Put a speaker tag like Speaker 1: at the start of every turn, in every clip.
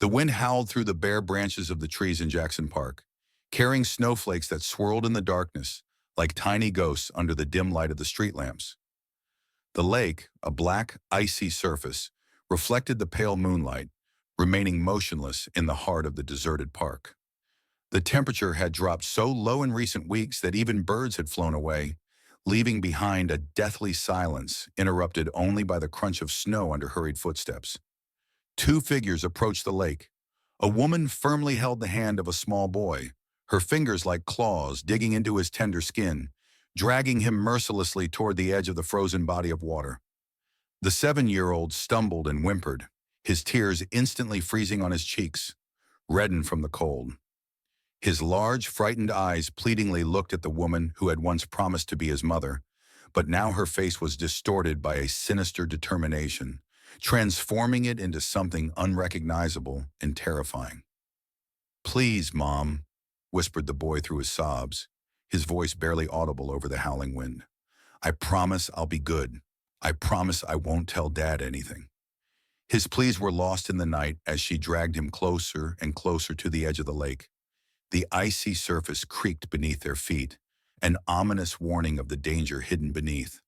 Speaker 1: The wind howled through the bare branches of the trees in Jackson Park, carrying snowflakes that swirled in the darkness like tiny ghosts under the dim light of the street lamps. The lake, a black, icy surface, reflected the pale moonlight, remaining motionless in the heart of the deserted park. The temperature had dropped so low in recent weeks that even birds had flown away, leaving behind a deathly silence interrupted only by the crunch of snow under hurried footsteps. Two figures approached the lake. A woman firmly held the hand of a small boy, her fingers like claws digging into his tender skin, dragging him mercilessly toward the edge of the frozen body of water. The 7-year-old stumbled and whimpered, his tears instantly freezing on his cheeks, reddened from the cold. His large, frightened eyes pleadingly looked at the woman who had once promised to be his mother, but now her face was distorted by a sinister determination, transforming it into something unrecognizable and terrifying. "Please, Mom," whispered the boy through his sobs, his voice barely audible over the howling wind. "I promise I'll be good. I promise I won't tell Dad anything." His pleas were lost in the night as she dragged him closer and closer to the edge of the lake. The icy surface creaked beneath their feet, an ominous warning of the danger hidden beneath.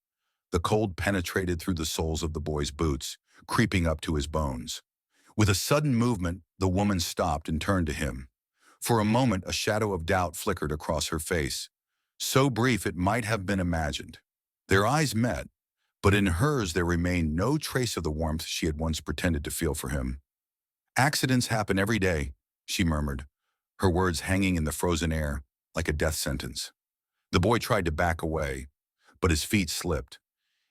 Speaker 1: The cold penetrated through the soles of the boy's boots, creeping up to his bones. With a sudden movement, the woman stopped and turned to him. For a moment, a shadow of doubt flickered across her face, so brief it might have been imagined. Their eyes met, but in hers there remained no trace of the warmth she had once pretended to feel for him. "Accidents happen every day," she murmured, her words hanging in the frozen air like a death sentence. The boy tried to back away, but his feet slipped,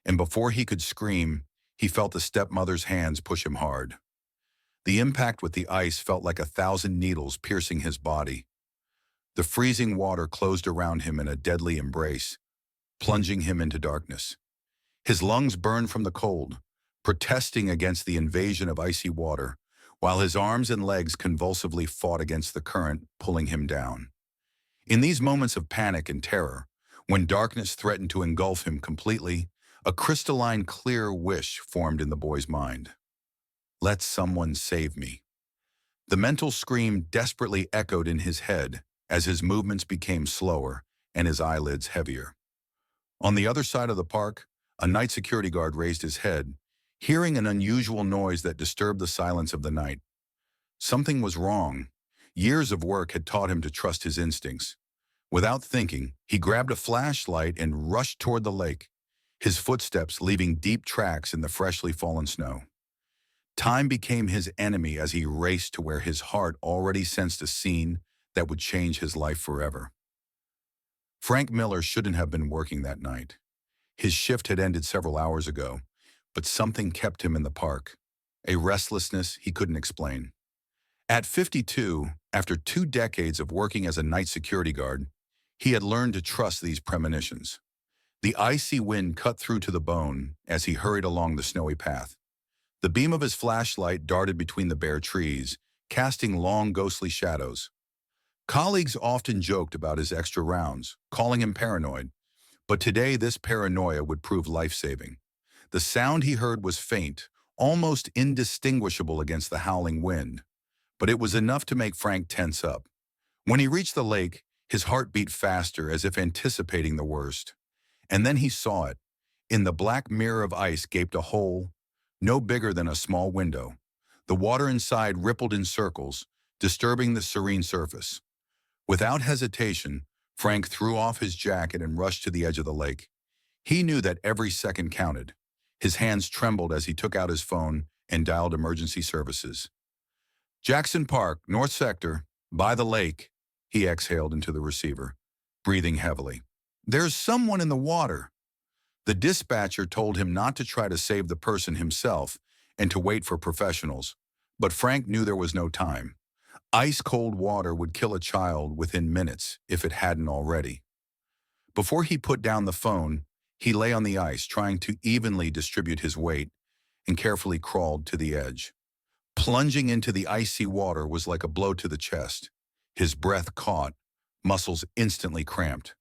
Speaker 1: and before he could scream, he felt the stepmother's hands push him hard. The impact with the ice felt like 1,000 needles piercing his body. The freezing water closed around him in a deadly embrace, plunging him into darkness. His lungs burned from the cold, protesting against the invasion of icy water, while his arms and legs convulsively fought against the current, pulling him down. In these moments of panic and terror, when darkness threatened to engulf him completely, a crystalline clear wish formed in the boy's mind. "Let someone save me." The mental scream desperately echoed in his head as his movements became slower and his eyelids heavier. On the other side of the park, a night security guard raised his head, hearing an unusual noise that disturbed the silence of the night. Something was wrong. Years of work had taught him to trust his instincts. Without thinking, he grabbed a flashlight and rushed toward the lake, his footsteps leaving deep tracks in the freshly fallen snow. Time became his enemy as he raced to where his heart already sensed a scene that would change his life forever. Frank Miller shouldn't have been working that night. His shift had ended several hours ago, but something kept him in the park, a restlessness he couldn't explain. At 52, after 2 decades of working as a night security guard, he had learned to trust these premonitions. The icy wind cut through to the bone as he hurried along the snowy path. The beam of his flashlight darted between the bare trees, casting long ghostly shadows. Colleagues often joked about his extra rounds, calling him paranoid, but today this paranoia would prove life-saving. The sound he heard was faint, almost indistinguishable against the howling wind, but it was enough to make Frank tense up. When he reached the lake, his heart beat faster as if anticipating the worst. And then he saw it. In the black mirror of ice gaped a hole, no bigger than a small window. The water inside rippled in circles, disturbing the serene surface. Without hesitation, Frank threw off his jacket and rushed to the edge of the lake. He knew that every second counted. His hands trembled as he took out his phone and dialed emergency services. "Jackson Park, North Sector, by the lake," he exhaled into the receiver, breathing heavily. "There's someone in the water." The dispatcher told him not to try to save the person himself and to wait for professionals, but Frank knew there was no time. Ice-cold water would kill a child within minutes if it hadn't already. Before he put down the phone, he lay on the ice, trying to evenly distribute his weight, and carefully crawled to the edge. Plunging into the icy water was like a blow to the chest. His breath caught, muscles instantly cramped.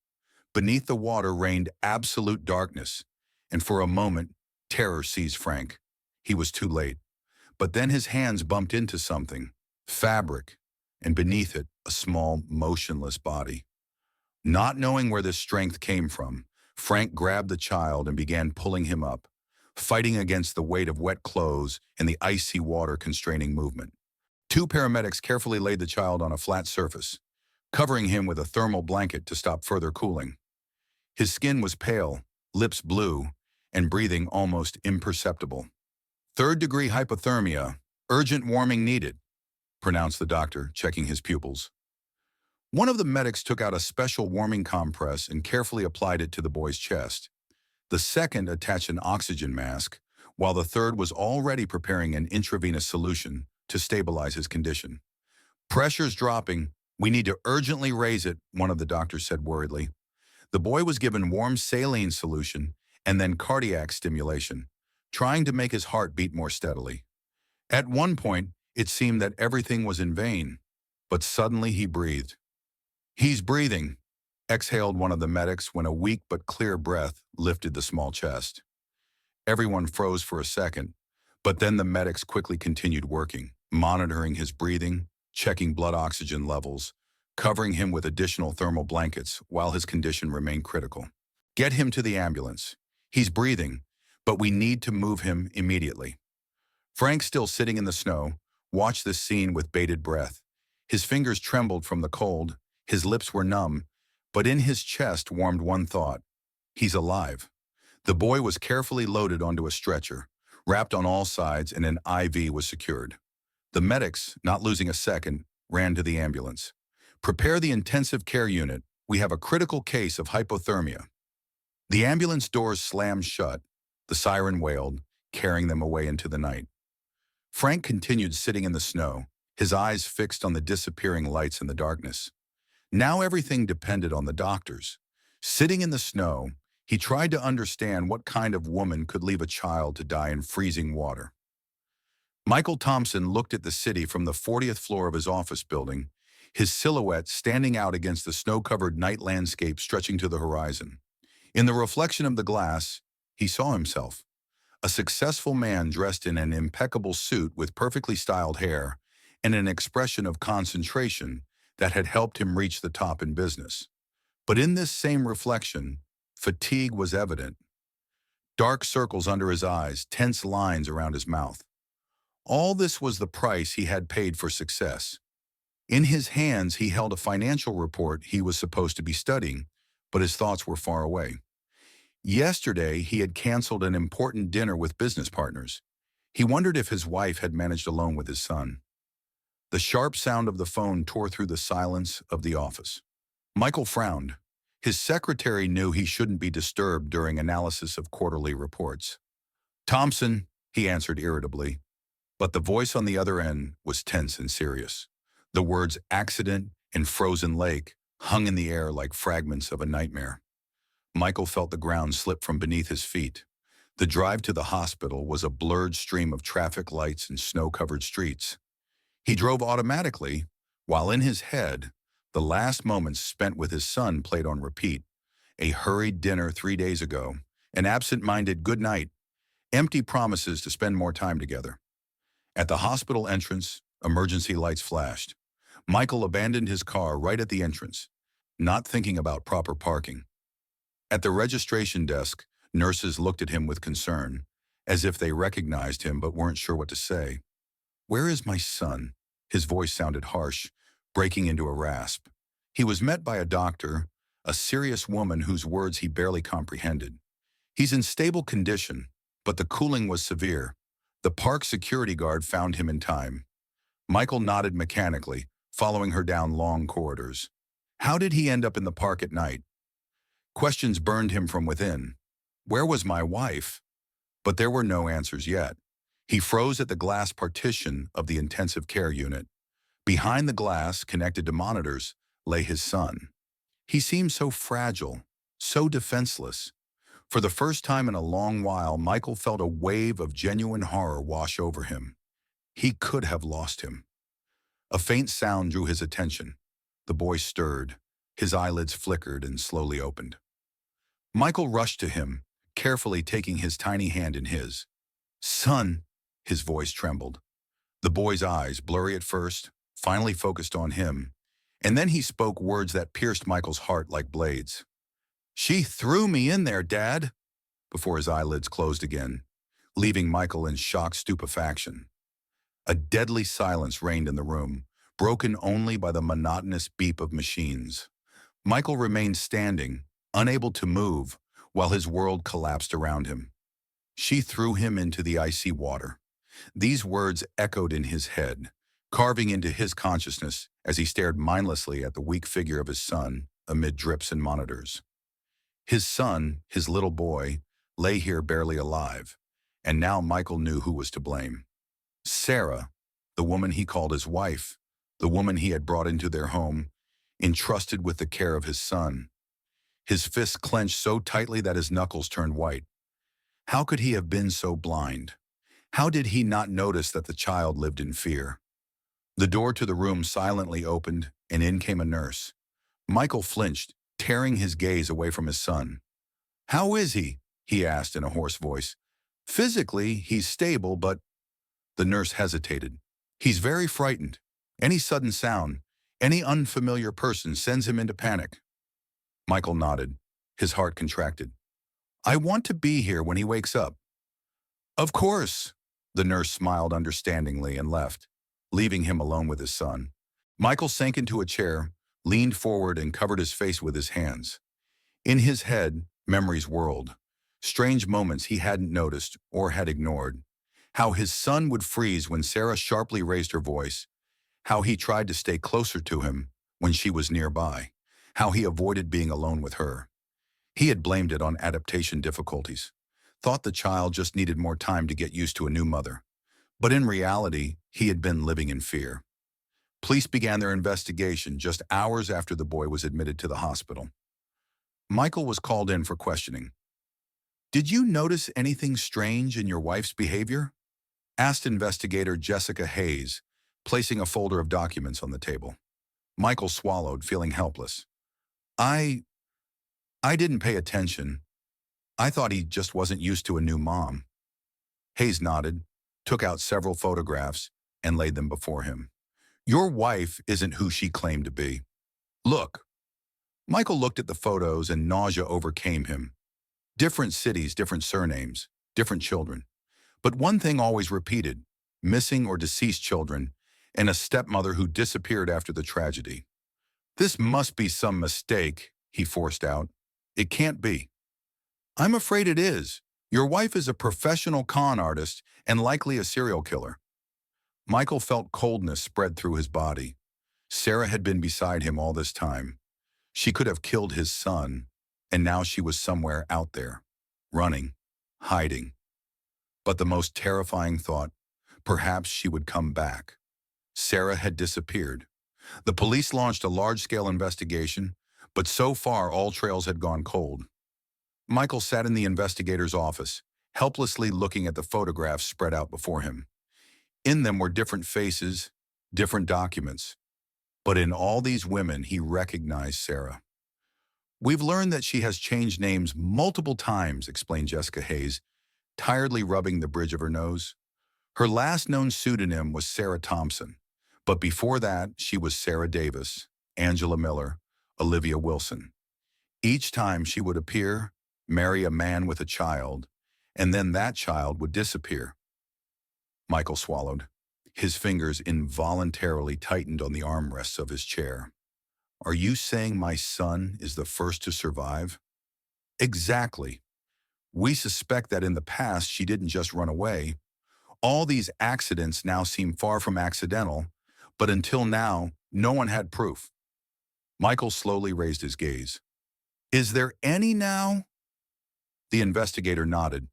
Speaker 1: Beneath the water reigned absolute darkness, and for a moment, terror seized Frank. He was too late. But then his hands bumped into something, fabric, and beneath it, a small, motionless body. Not knowing where this strength came from, Frank grabbed the child and began pulling him up, fighting against the weight of wet clothes and the icy water constraining movement. Two paramedics carefully laid the child on a flat surface, covering him with a thermal blanket to stop further cooling. His skin was pale, lips blue, and breathing almost imperceptible. Third-degree hypothermia, urgent warming needed, pronounced the doctor, checking his pupils. One of the medics took out a special warming compress and carefully applied it to the boy's chest. The second attached an oxygen mask, while the third was already preparing an intravenous solution to stabilize his condition. "Pressure's dropping. We need to urgently raise it," one of the doctors said worriedly. The boy was given warm saline solution and then cardiac stimulation, trying to make his heart beat more steadily. At one point, it seemed that everything was in vain, but suddenly he breathed. "He's breathing," exhaled one of the medics when a weak but clear breath lifted the small chest. Everyone froze for a second, but then the medics quickly continued working, monitoring his breathing, checking blood oxygen levels, covering him with additional thermal blankets while his condition remained critical. "Get him to the ambulance. He's breathing, but we need to move him immediately." Frank, still sitting in the snow, watched this scene with bated breath. His fingers trembled from the cold, his lips were numb, but in his chest warmed one thought: he's alive. The boy was carefully loaded onto a stretcher, wrapped on all sides, and an IV was secured. The medics, not losing a second, ran to the ambulance. "Prepare the intensive care unit. We have a critical case of hypothermia." The ambulance doors slammed shut. The siren wailed, carrying them away into the night. Frank continued sitting in the snow, his eyes fixed on the disappearing lights in the darkness. Now everything depended on the doctors. Sitting in the snow, he tried to understand what kind of woman could leave a child to die in freezing water. Michael Thompson looked at the city from the 40th floor of his office building, his silhouette standing out against the snow-covered night landscape stretching to the horizon. In the reflection of the glass, he saw himself, a successful man dressed in an impeccable suit with perfectly styled hair and an expression of concentration that had helped him reach the top in business. But in this same reflection, fatigue was evident. Dark circles under his eyes, tense lines around his mouth. All this was the price he had paid for success. In his hands, he held a financial report he was supposed to be studying, but his thoughts were far away. Yesterday, he had canceled an important dinner with business partners. He wondered if his wife had managed alone with his son. The sharp sound of the phone tore through the silence of the office. Michael frowned. His secretary knew he shouldn't be disturbed during analysis of quarterly reports. "Thompson," he answered irritably, but the voice on the other end was tense and serious. The words "accident" and "frozen lake" hung in the air like fragments of a nightmare. Michael felt the ground slip from beneath his feet. The drive to the hospital was a blurred stream of traffic lights and snow-covered streets. He drove automatically, while in his head, the last moments spent with his son played on repeat. A hurried dinner 3 days ago, an absent-minded good night, empty promises to spend more time together. At the hospital entrance, emergency lights flashed. Michael abandoned his car right at the entrance, not thinking about proper parking. At the registration desk, nurses looked at him with concern, as if they recognized him but weren't sure what to say. "Where is my son?" His voice sounded harsh, breaking into a rasp. He was met by a doctor, a serious woman whose words he barely comprehended. "He's in stable condition, but the cooling was severe. The park security guard found him in time." Michael nodded mechanically, following her down long corridors. How did he end up in the park at night? Questions burned him from within. Where was my wife? But there were no answers yet. He froze at the glass partition of the intensive care unit. Behind the glass, connected to monitors, lay his son. He seemed so fragile, so defenseless. For the first time in a long while, Michael felt a wave of genuine horror wash over him. He could have lost him. A faint sound drew his attention. The boy stirred. His eyelids flickered and slowly opened. Michael rushed to him, carefully taking his tiny hand in his. "Son," his voice trembled. The boy's eyes, blurry at first, finally focused on him, and then he spoke words that pierced Michael's heart like blades. "She threw me in there, Dad," before his eyelids closed again, leaving Michael in shocked stupefaction. A deadly silence reigned in the room, broken only by the monotonous beep of machines. Michael remained standing, unable to move, while his world collapsed around him. She threw him into the icy water. These words echoed in his head, carving into his consciousness as he stared mindlessly at the weak figure of his son amid drips and monitors. His son, his little boy, lay here barely alive, and now Michael knew who was to blame. Sarah, the woman he called his wife, the woman he had brought into their home, entrusted with the care of his son. His fists clenched so tightly that his knuckles turned white. How could he have been so blind? How did he not notice that the child lived in fear? The door to the room silently opened, and in came a nurse. Michael flinched, tearing his gaze away from his son. "How is he?" he asked in a hoarse voice. "Physically, he's stable, but—" The nurse hesitated. "He's very frightened. Any sudden sound, any unfamiliar person sends him into panic." Michael nodded. His heart contracted. "I want to be here when he wakes up." "Of course." The nurse smiled understandingly and left, leaving him alone with his son. Michael sank into a chair, leaned forward and covered his face with his hands. In his head, memories whirled. Strange moments he hadn't noticed or had ignored. How his son would freeze when Sarah sharply raised her voice. How he tried to stay closer to him when she was nearby. How he avoided being alone with her. He had blamed it on adaptation difficulties. Thought the child just needed more time to get used to a new mother. But in reality, he had been living in fear. Police began their investigation just hours after the boy was admitted to the hospital. Michael was called in for questioning. "Did you notice anything strange in your wife's behavior?" asked investigator Jessica Hayes, placing a folder of documents on the table. Michael swallowed, feeling helpless. I didn't pay attention. I thought he just wasn't used to a new mom." Hayes nodded, took out several photographs, and laid them before him. "Your wife isn't who she claimed to be. Look." Michael looked at the photos and nausea overcame him. Different cities, different surnames, different children. But one thing always repeated: missing or deceased children, and a stepmother who disappeared after the tragedy. "This must be some mistake," he forced out. "It can't be." "I'm afraid it is. Your wife is a professional con artist and likely a serial killer." Michael felt coldness spread through his body. Sarah had been beside him all this time. She could have killed his son, and now she was somewhere out there, running, hiding. But the most terrifying thought, perhaps she would come back. Sarah had disappeared. The police launched a large-scale investigation, but so far all trails had gone cold. Michael sat in the investigator's office, helplessly looking at the photographs spread out before him. In them were different faces, different documents. But in all these women, he recognized Sarah. "We've learned that she has changed names multiple times," explained Jessica Hayes, tiredly rubbing the bridge of her nose. "Her last known pseudonym was Sarah Thompson, but before that, she was Sarah Davis, Angela Miller, Olivia Wilson. Each time she would appear, marry a man with a child, and then that child would disappear." Michael swallowed. His fingers involuntarily tightened on the armrests of his chair. "Are you saying my son is the first to survive?" "Exactly. We suspect that in the past she didn't just run away. All these accidents now seem far from accidental, but until now, no one had proof." Michael slowly raised his gaze. "Is there any now?" The investigator nodded.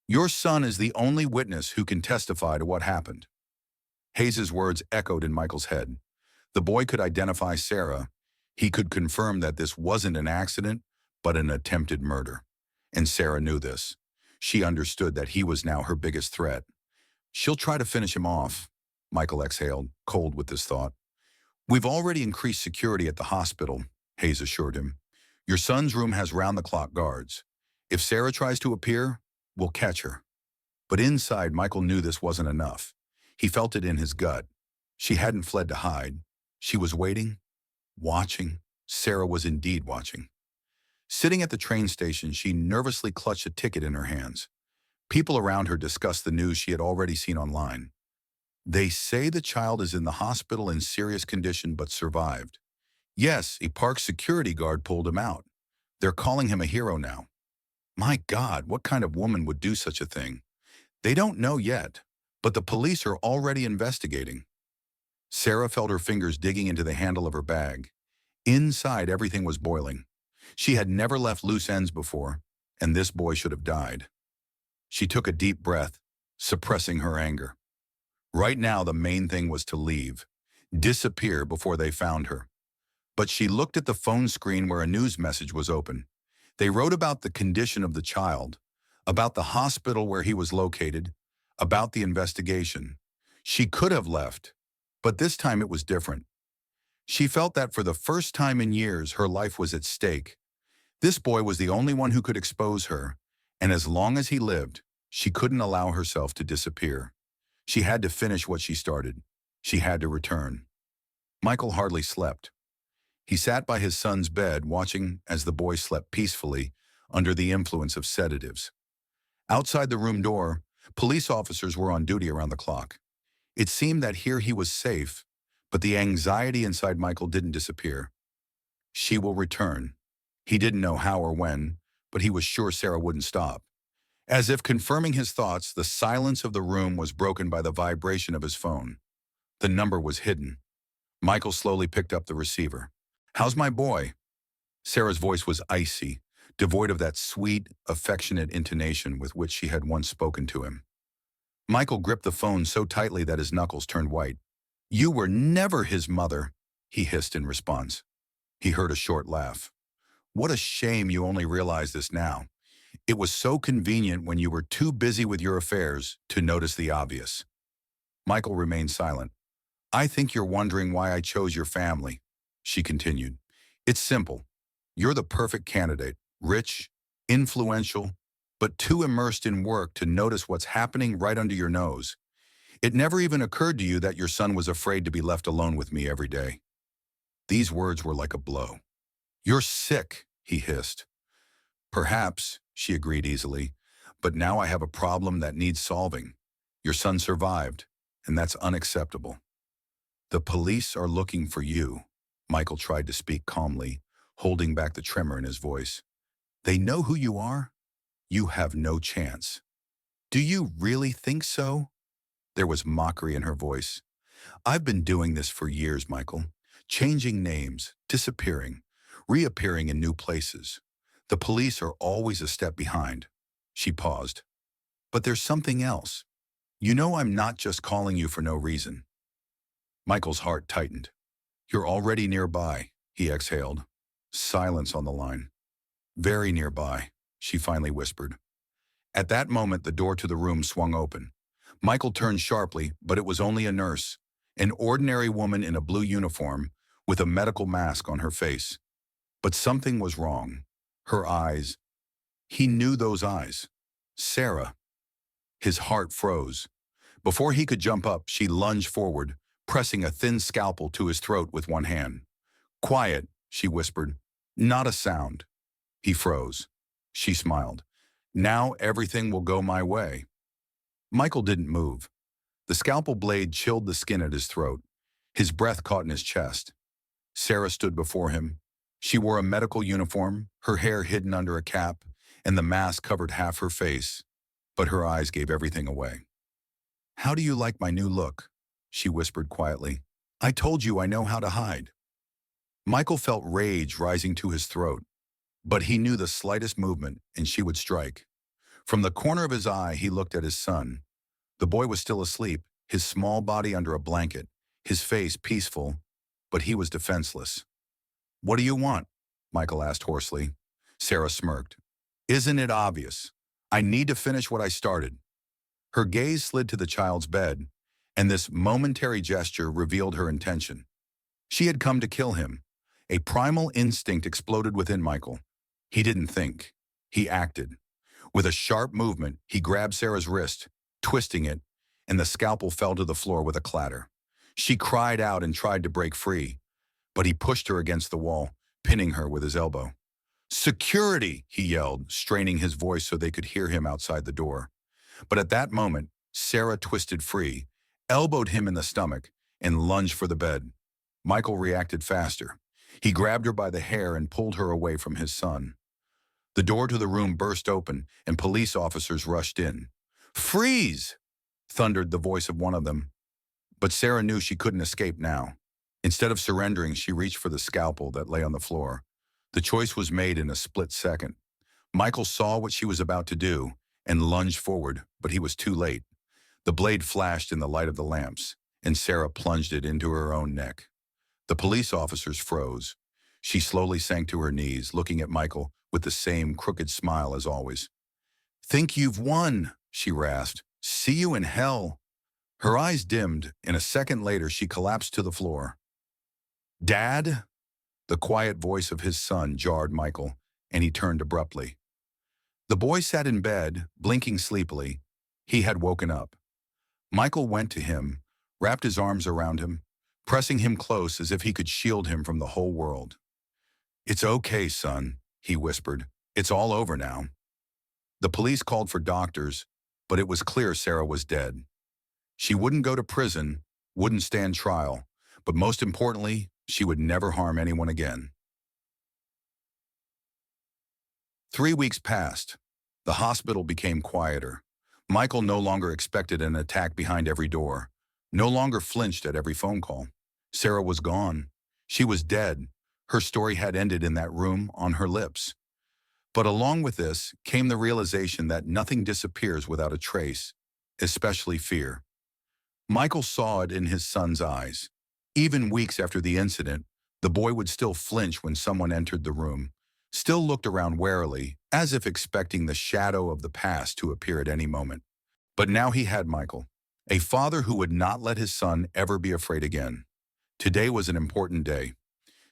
Speaker 1: "Your son is the only witness who can testify to what happened." Hayes's words echoed in Michael's head. The boy could identify Sarah. He could confirm that this wasn't an accident, but an attempted murder. And Sarah knew this. She understood that he was now her biggest threat. "She'll try to finish him off," Michael exhaled, cold with this thought. "We've already increased security at the hospital," Hayes assured him. "Your son's room has round-the-clock guards. If Sarah tries to appear, we'll catch her." But inside, Michael knew this wasn't enough. He felt it in his gut. She hadn't fled to hide. She was waiting, watching. Sarah was indeed watching. Sitting at the train station, she nervously clutched a ticket in her hands. People around her discussed the news she had already seen online. They say the child is in the hospital in serious condition but survived. Yes, a park security guard pulled him out. They're calling him a hero now. My God, what kind of woman would do such a thing? They don't know yet, but the police are already investigating. Sarah felt her fingers digging into the handle of her bag. Inside, everything was boiling. She had never left loose ends before, and this boy should have died. She took a deep breath, suppressing her anger. Right now, the main thing was to leave, disappear before they found her. But she looked at the phone screen where a news message was open. They wrote about the condition of the child, about the hospital where he was located, about the investigation. She could have left, but this time it was different. She felt that for the first time in years, her life was at stake. This boy was the only one who could expose her, and as long as he lived, she couldn't allow herself to disappear. She had to finish what she started. She had to return. Michael hardly slept. He sat by his son's bed, watching as the boy slept peacefully under the influence of sedatives. Outside the room door, police officers were on duty around the clock. It seemed that here he was safe, but the anxiety inside Michael didn't disappear. She will return. He didn't know how or when, but he was sure Sarah wouldn't stop. As if confirming his thoughts, the silence of the room was broken by the vibration of his phone. The number was hidden. Michael slowly picked up the receiver. "How's my boy?" Sarah's voice was icy, devoid of that sweet, affectionate intonation with which she had once spoken to him. Michael gripped the phone so tightly that his knuckles turned white. "You were never his mother," he hissed in response. He heard a short laugh. "What a shame you only realize this now. It was so convenient when you were too busy with your affairs to notice the obvious." Michael remained silent. "I think you're wondering why I chose your family," she continued. "It's simple. You're the perfect candidate, rich, influential, but too immersed in work to notice what's happening right under your nose. It never even occurred to you that your son was afraid to be left alone with me every day." These words were like a blow. "You're sick," he hissed. "Perhaps," she agreed easily, "but now I have a problem that needs solving. Your son survived, and that's unacceptable." "The police are looking for you," Michael tried to speak calmly, holding back the tremor in his voice. "They know who you are. You have no chance." "Do you really think so?" There was mockery in her voice. "I've been doing this for years, Michael. Changing names, disappearing, reappearing in new places. The police are always a step behind." She paused. "But there's something else. You know I'm not just calling you for no reason." Michael's heart tightened. "You're already nearby," he exhaled. Silence on the line. "Very nearby," she finally whispered. At that moment, the door to the room swung open. Michael turned sharply, but it was only a nurse, an ordinary woman in a blue uniform with a medical mask on her face. But something was wrong. Her eyes. He knew those eyes. Sarah. His heart froze. Before he could jump up, she lunged forward, pressing a thin scalpel to his throat with one hand. "Quiet," she whispered. "Not a sound." He froze. She smiled. "Now everything will go my way." Michael didn't move. The scalpel blade chilled the skin at his throat. His breath caught in his chest. Sarah stood before him. She wore a medical uniform, her hair hidden under a cap, and the mask covered half her face, but her eyes gave everything away. "How do you like my new look?" she whispered quietly. "I told you I know how to hide." Michael felt rage rising to his throat, but he knew the slightest movement and she would strike. From the corner of his eye, he looked at his son. The boy was still asleep, his small body under a blanket, his face peaceful, but he was defenseless. "What do you want?" Michael asked hoarsely. Sarah smirked. "Isn't it obvious? I need to finish what I started." Her gaze slid to the child's bed, and this momentary gesture revealed her intention. She had come to kill him. A primal instinct exploded within Michael. He didn't think. He acted. With a sharp movement, he grabbed Sarah's wrist, twisting it, and the scalpel fell to the floor with a clatter. She cried out and tried to break free, but he pushed her against the wall, pinning her with his elbow. "Security!" he yelled, straining his voice so they could hear him outside the door. But at that moment, Sarah twisted free, elbowed him in the stomach, and lunged for the bed. Michael reacted faster. He grabbed her by the hair and pulled her away from his son. The door to the room burst open, and police officers rushed in. "Freeze!" thundered the voice of one of them. But Sarah knew she couldn't escape now. Instead of surrendering, she reached for the scalpel that lay on the floor. The choice was made in a split second. Michael saw what she was about to do and lunged forward, but he was too late. The blade flashed in the light of the lamps, and Sarah plunged it into her own neck. The police officers froze. She slowly sank to her knees, looking at Michael with the same crooked smile as always. "Think you've won," she rasped. "See you in hell." Her eyes dimmed, and a second later she collapsed to the floor. "Dad?" The quiet voice of his son jarred Michael, and he turned abruptly. The boy sat in bed, blinking sleepily. He had woken up. Michael went to him, wrapped his arms around him, pressing him close as if he could shield him from the whole world. "It's okay, son," he whispered. "It's all over now." The police called for doctors, but it was clear Sarah was dead. She wouldn't go to prison, wouldn't stand trial, but most importantly, she would never harm anyone again. 3 weeks passed. The hospital became quieter. Michael no longer expected an attack behind every door, no longer flinched at every phone call. Sarah was gone. She was dead. Her story had ended in that room on her lips. But along with this came the realization that nothing disappears without a trace, especially fear. Michael saw it in his son's eyes. Even weeks after the incident, the boy would still flinch when someone entered the room, still looked around warily, as if expecting the shadow of the past to appear at any moment. But now he had Michael, a father who would not let his son ever be afraid again. Today was an important day.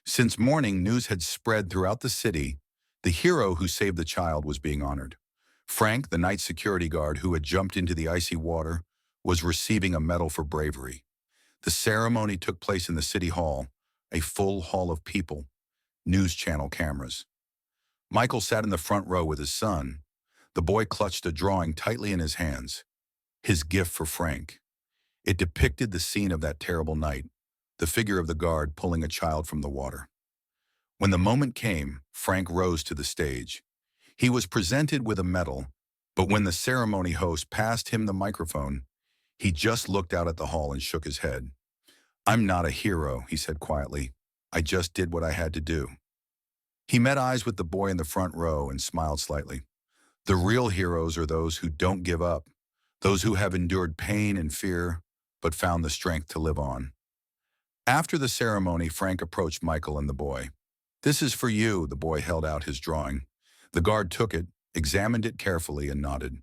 Speaker 1: Since morning, news had spread throughout the city. The hero who saved the child was being honored. Frank, the night security guard who had jumped into the icy water, was receiving a medal for bravery. The ceremony took place in the city hall, a full hall of people, news channel cameras. Michael sat in the front row with his son. The boy clutched a drawing tightly in his hands, his gift for Frank. It depicted the scene of that terrible night, the figure of the guard pulling a child from the water. When the moment came, Frank rose to the stage. He was presented with a medal, but when the ceremony host passed him the microphone, he just looked out at the hall and shook his head. "I'm not a hero," he said quietly. "I just did what I had to do." He met eyes with the boy in the front row and smiled slightly. The real heroes are those who don't give up, those who have endured pain and fear, but found the strength to live on. After the ceremony, Frank approached Michael and the boy. "This is for you," the boy held out his drawing. The guard took it, examined it carefully, and nodded.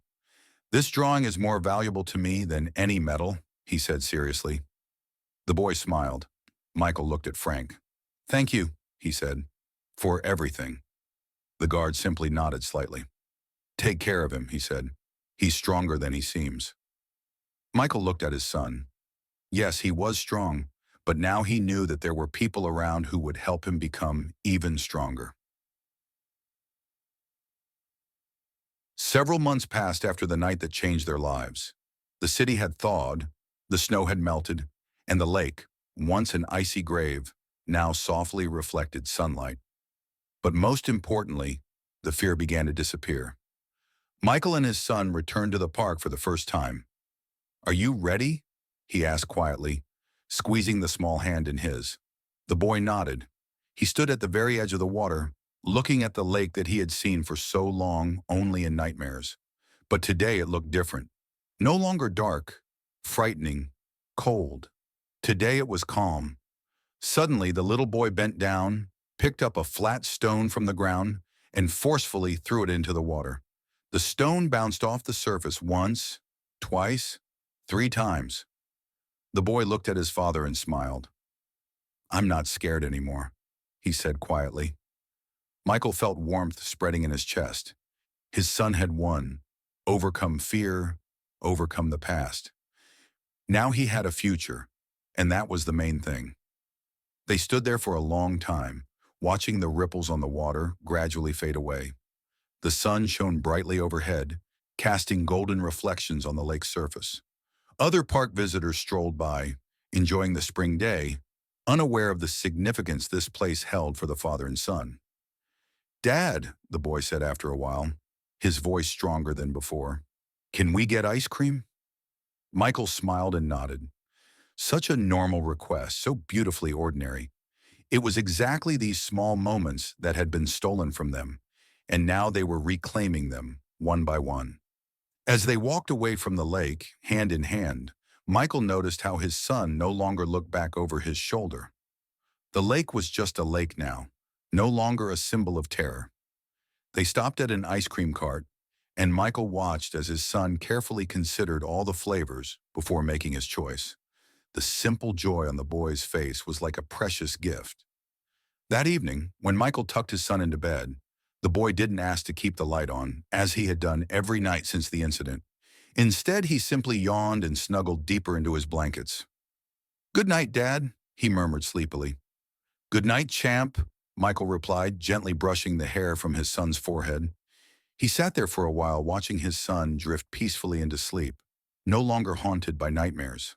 Speaker 1: "This drawing is more valuable to me than any medal," he said seriously. The boy smiled. Michael looked at Frank. "Thank you," he said, "for everything." The guard simply nodded slightly. "Take care of him," he said. "He's stronger than he seems." Michael looked at his son. Yes, he was strong, but now he knew that there were people around who would help him become even stronger. Several months passed after the night that changed their lives. The city had thawed, the snow had melted, and the lake, once an icy grave, now softly reflected sunlight. But most importantly, the fear began to disappear. Michael and his son returned to the park for the first time. "Are you ready?" he asked quietly, squeezing the small hand in his. The boy nodded. He stood at the very edge of the water, looking at the lake that he had seen for so long only in nightmares. But today it looked different. No longer dark, frightening, cold. Today it was calm. Suddenly the little boy bent down, picked up a flat stone from the ground, and forcefully threw it into the water. The stone bounced off the surface once, twice, 3 times. The boy looked at his father and smiled. "I'm not scared anymore," he said quietly. Michael felt warmth spreading in his chest. His son had won, overcome fear, overcome the past. Now he had a future, and that was the main thing. They stood there for a long time, watching the ripples on the water gradually fade away. The sun shone brightly overhead, casting golden reflections on the lake's surface. Other park visitors strolled by, enjoying the spring day, unaware of the significance this place held for the father and son. "Dad," the boy said after a while, his voice stronger than before, "can we get ice cream?" Michael smiled and nodded. Such a normal request, so beautifully ordinary. It was exactly these small moments that had been stolen from them, and now they were reclaiming them, one by one. As they walked away from the lake, hand in hand, Michael noticed how his son no longer looked back over his shoulder. The lake was just a lake now, no longer a symbol of terror. They stopped at an ice cream cart, and Michael watched as his son carefully considered all the flavors before making his choice. The simple joy on the boy's face was like a precious gift. That evening, when Michael tucked his son into bed, the boy didn't ask to keep the light on, as he had done every night since the incident. Instead, he simply yawned and snuggled deeper into his blankets. "Good night, Dad," he murmured sleepily. "Good night, champ," Michael replied, gently brushing the hair from his son's forehead. He sat there for a while watching his son drift peacefully into sleep, no longer haunted by nightmares.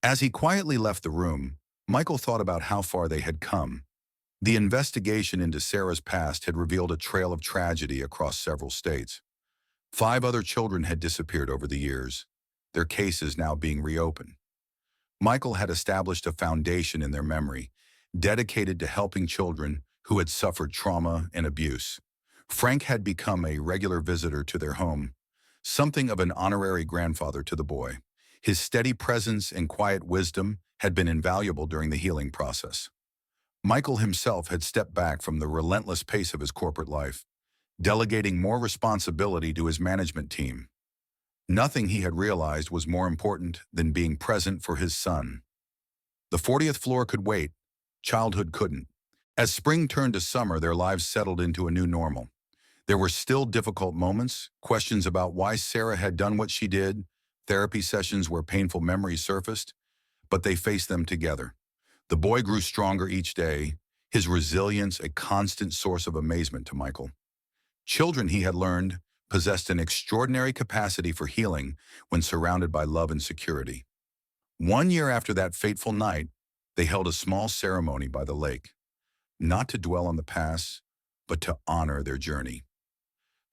Speaker 1: As he quietly left the room, Michael thought about how far they had come. The investigation into Sarah's past had revealed a trail of tragedy across several states. 5 other children had disappeared over the years, their cases now being reopened. Michael had established a foundation in their memory, dedicated to helping children who had suffered trauma and abuse. Frank had become a regular visitor to their home, something of an honorary grandfather to the boy. His steady presence and quiet wisdom had been invaluable during the healing process. Michael himself had stepped back from the relentless pace of his corporate life, delegating more responsibility to his management team. Nothing he had realized was more important than being present for his son. The 40th floor could wait, childhood couldn't. As spring turned to summer, their lives settled into a new normal. There were still difficult moments, questions about why Sarah had done what she did, therapy sessions where painful memories surfaced, but they faced them together. The boy grew stronger each day, his resilience a constant source of amazement to Michael. Children, he had learned, possessed an extraordinary capacity for healing when surrounded by love and security. 1 year after that fateful night, they held a small ceremony by the lake, not to dwell on the past, but to honor their journey.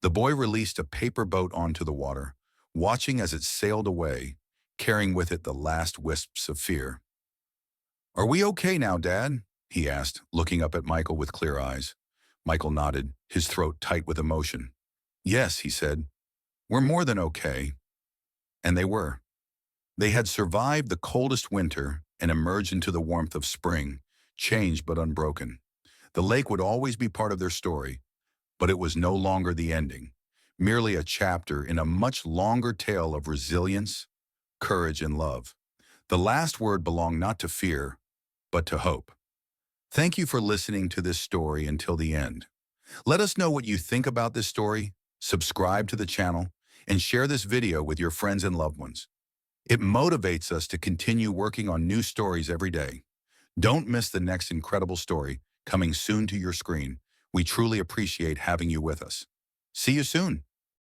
Speaker 1: The boy released a paper boat onto the water, watching as it sailed away, carrying with it the last wisps of fear. "Are we okay now, Dad?" he asked, looking up at Michael with clear eyes. Michael nodded, his throat tight with emotion. "Yes," he said, "we're more than okay." And they were. They had survived the coldest winter and emerged into the warmth of spring, changed but unbroken. The lake would always be part of their story, but it was no longer the ending, merely a chapter in a much longer tale of resilience, courage, and love. The last word belonged not to fear, but to hope. Thank you for listening to this story until the end. Let us know what you think about this story, subscribe to the channel, and share this video with your friends and loved ones. It motivates us to continue working on new stories every day. Don't miss the next incredible story coming soon to your screen. We truly appreciate having you with us. See you soon.